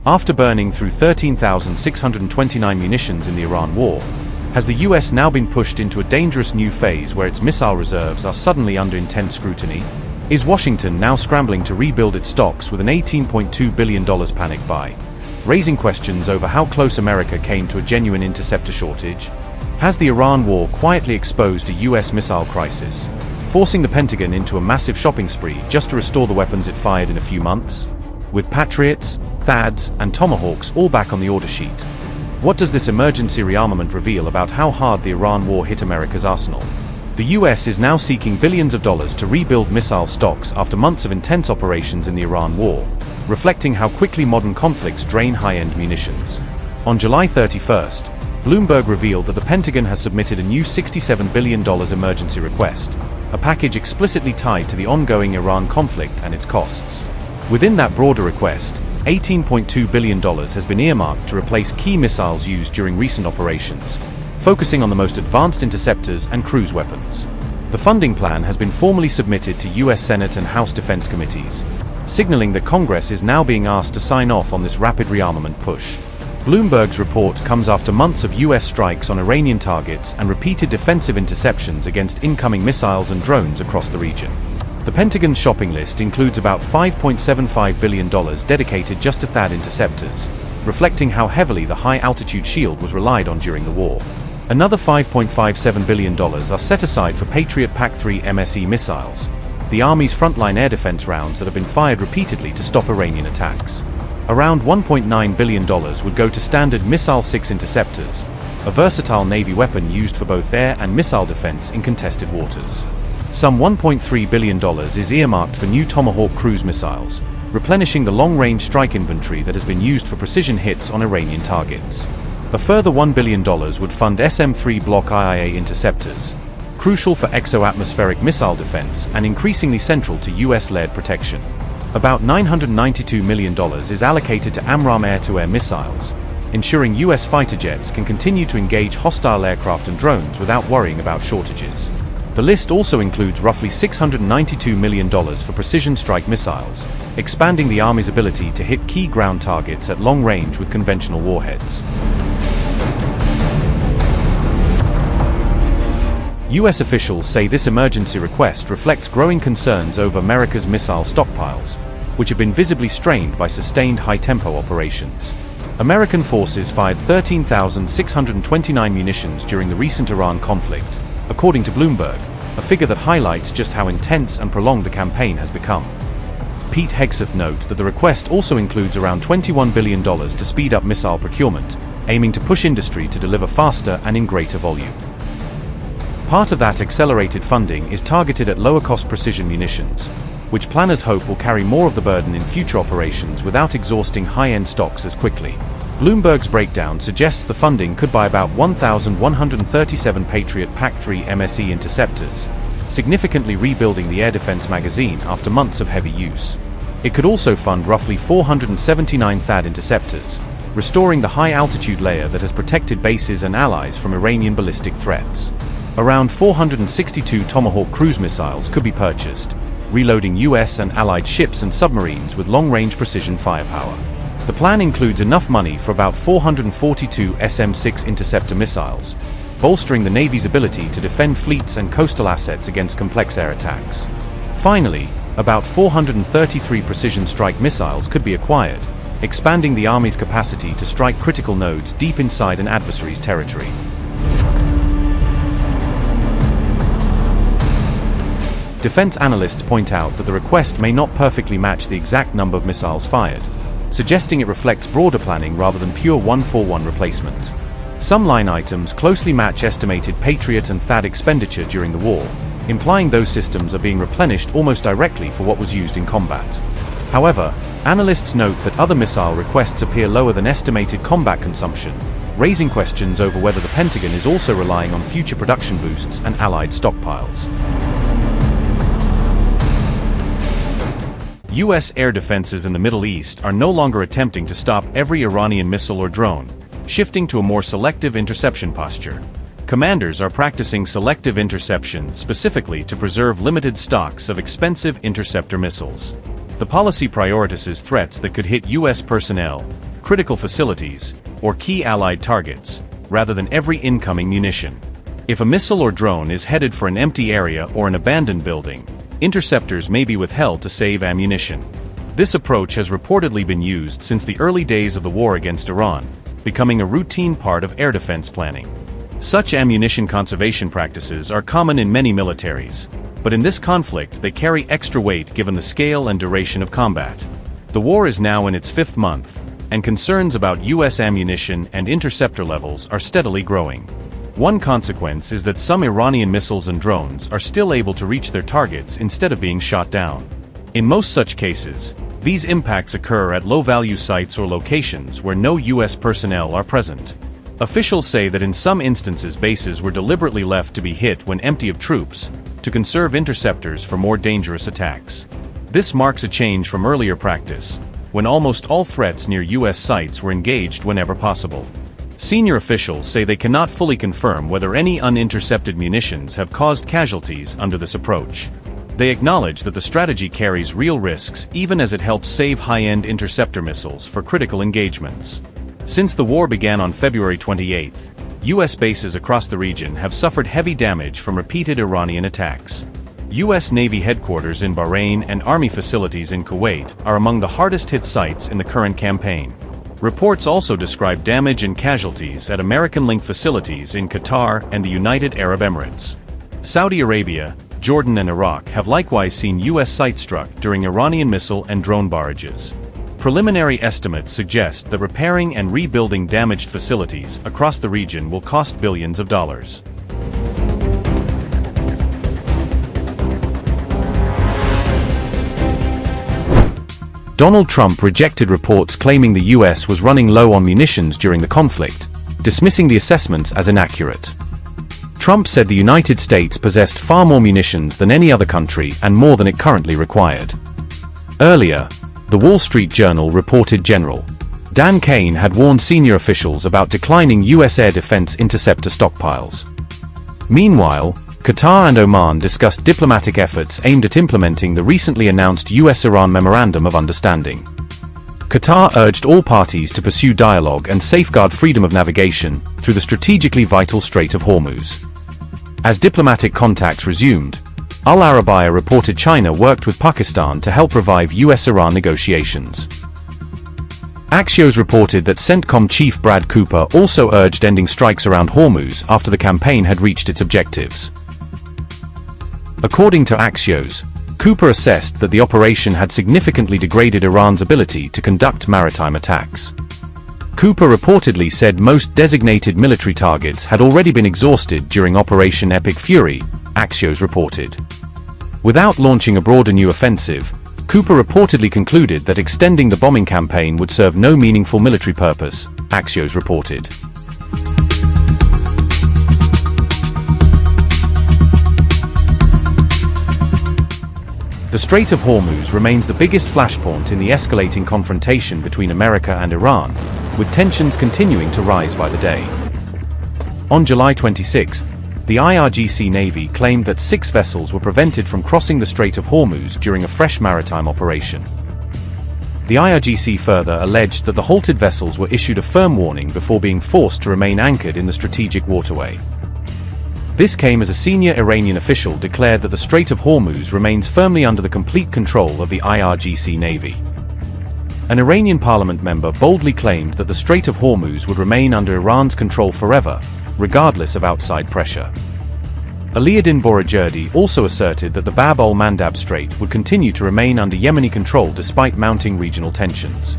After burning through 13,629 munitions in the Iran war, has the US now been pushed into a dangerous new phase where its missile reserves are suddenly under intense scrutiny? Is Washington now scrambling to rebuild its stocks with an $18.2 billion panic buy, raising questions over how close America came to a genuine interceptor shortage? Has the Iran war quietly exposed a US missile crisis, forcing the Pentagon into a massive shopping spree just to restore the weapons it fired in a few months? With Patriots, THAADs, and Tomahawks all back on the order sheet, what does this emergency rearmament reveal about how hard the Iran war hit America's arsenal? The US is now seeking billions of dollars to rebuild missile stocks after months of intense operations in the Iran war, reflecting how quickly modern conflicts drain high-end munitions. On July 31st, Bloomberg revealed that the Pentagon has submitted a new $67 billion emergency request, a package explicitly tied to the ongoing Iran conflict and its costs. Within that broader request, $18.2 billion has been earmarked to replace key missiles used during recent operations, focusing on the most advanced interceptors and cruise weapons. The funding plan has been formally submitted to US Senate and House Defense Committees, signaling that Congress is now being asked to sign off on this rapid rearmament push. Bloomberg's report comes after months of US strikes on Iranian targets and repeated defensive interceptions against incoming missiles and drones across the region. The Pentagon's shopping list includes about $5.75 billion dedicated just to THAAD interceptors, reflecting how heavily the high-altitude shield was relied on during the war. Another $5.57 billion are set aside for Patriot PAC-3 MSE missiles, the Army's frontline air defense rounds that have been fired repeatedly to stop Iranian attacks. Around $1.9 billion would go to Standard Missile-6 interceptors, a versatile Navy weapon used for both air and missile defense in contested waters. Some $1.3 billion is earmarked for new Tomahawk cruise missiles, replenishing the long-range strike inventory that has been used for precision hits on Iranian targets. A further $1 billion would fund SM-3 Block IIA interceptors, crucial for exo-atmospheric missile defense and increasingly central to US-led protection. About $992 million is allocated to AMRAAM air-to-air missiles, ensuring US fighter jets can continue to engage hostile aircraft and drones without worrying about shortages. The list also includes roughly $692 million for precision strike missiles, expanding the Army's ability to hit key ground targets at long range with conventional warheads. US officials say this emergency request reflects growing concerns over America's missile stockpiles, which have been visibly strained by sustained high-tempo operations. American forces fired 13,629 munitions during the recent Iran conflict, according to Bloomberg, a figure that highlights just how intense and prolonged the campaign has become. Pete Hegseth notes that the request also includes around $21 billion to speed up missile procurement, aiming to push industry to deliver faster and in greater volume. Part of that accelerated funding is targeted at lower-cost precision munitions, which planners hope will carry more of the burden in future operations without exhausting high-end stocks as quickly. Bloomberg's breakdown suggests the funding could buy about 1,137 Patriot PAC-3 MSE interceptors, significantly rebuilding the air defense magazine after months of heavy use. It could also fund roughly 479 THAAD interceptors, restoring the high-altitude layer that has protected bases and allies from Iranian ballistic threats. Around 462 Tomahawk cruise missiles could be purchased, reloading US and allied ships and submarines with long-range precision firepower. The plan includes enough money for about 442 SM-6 interceptor missiles, bolstering the Navy's ability to defend fleets and coastal assets against complex air attacks. Finally, about 433 precision strike missiles could be acquired, expanding the Army's capacity to strike critical nodes deep inside an adversary's territory. Defense analysts point out that the request may not perfectly match the exact number of missiles fired, suggesting it reflects broader planning rather than pure one-for-one replacement. Some line items closely match estimated Patriot and THAAD expenditure during the war, implying those systems are being replenished almost directly for what was used in combat. However, analysts note that other missile requests appear lower than estimated combat consumption, raising questions over whether the Pentagon is also relying on future production boosts and allied stockpiles. US air defenses in the Middle East are no longer attempting to stop every Iranian missile or drone, shifting to a more selective interception posture. Commanders are practicing selective interception specifically to preserve limited stocks of expensive interceptor missiles. The policy prioritizes threats that could hit US personnel, critical facilities, or key allied targets, rather than every incoming munition. If a missile or drone is headed for an empty area or an abandoned building, interceptors may be withheld to save ammunition. This approach has reportedly been used since the early days of the war against Iran, becoming a routine part of air defense planning. Such ammunition conservation practices are common in many militaries, but in this conflict they carry extra weight given the scale and duration of combat. The war is now in its 5th month, and concerns about U.S. ammunition and interceptor levels are steadily growing. One consequence is that some Iranian missiles and drones are still able to reach their targets instead of being shot down. In most such cases, these impacts occur at low-value sites or locations where no U.S. personnel are present. Officials say that in some instances bases were deliberately left to be hit when empty of troops, to conserve interceptors for more dangerous attacks. This marks a change from earlier practice, when almost all threats near U.S. sites were engaged whenever possible. Senior officials say they cannot fully confirm whether any unintercepted munitions have caused casualties under this approach. They acknowledge that the strategy carries real risks even as it helps save high-end interceptor missiles for critical engagements. Since the war began on February 28, U.S. bases across the region have suffered heavy damage from repeated Iranian attacks. U.S. Navy headquarters in Bahrain and Army facilities in Kuwait are among the hardest-hit sites in the current campaign. Reports also describe damage and casualties at American-linked facilities in Qatar and the United Arab Emirates. Saudi Arabia, Jordan and Iraq have likewise seen U.S. sites struck during Iranian missile and drone barrages. Preliminary estimates suggest that repairing and rebuilding damaged facilities across the region will cost billions of dollars. Donald Trump rejected reports claiming the U.S. was running low on munitions during the conflict, dismissing the assessments as inaccurate. Trump said the United States possessed far more munitions than any other country and more than it currently required. Earlier, The Wall Street Journal reported General Dan Kane had warned senior officials about declining U.S. air defense interceptor stockpiles. Meanwhile, Qatar and Oman discussed diplomatic efforts aimed at implementing the recently announced U.S.-Iran Memorandum of Understanding. Qatar urged all parties to pursue dialogue and safeguard freedom of navigation through the strategically vital Strait of Hormuz. As diplomatic contacts resumed, Al Arabiya reported China worked with Pakistan to help revive U.S.-Iran negotiations. Axios reported that CENTCOM chief Brad Cooper also urged ending strikes around Hormuz after the campaign had reached its objectives. According to Axios, Cooper assessed that the operation had significantly degraded Iran's ability to conduct maritime attacks. Cooper reportedly said most designated military targets had already been exhausted during Operation Epic Fury, Axios reported. Without launching a broader new offensive, Cooper reportedly concluded that extending the bombing campaign would serve no meaningful military purpose, Axios reported. The Strait of Hormuz remains the biggest flashpoint in the escalating confrontation between America and Iran, with tensions continuing to rise by the day. On July 26, the IRGC Navy claimed that 6 vessels were prevented from crossing the Strait of Hormuz during a fresh maritime operation. The IRGC further alleged that the halted vessels were issued a firm warning before being forced to remain anchored in the strategic waterway. This came as a senior Iranian official declared that the Strait of Hormuz remains firmly under the complete control of the IRGC Navy. An Iranian parliament member boldly claimed that the Strait of Hormuz would remain under Iran's control forever, regardless of outside pressure. Aliaddin Borajerdi also asserted that the Bab al-Mandab Strait would continue to remain under Yemeni control despite mounting regional tensions.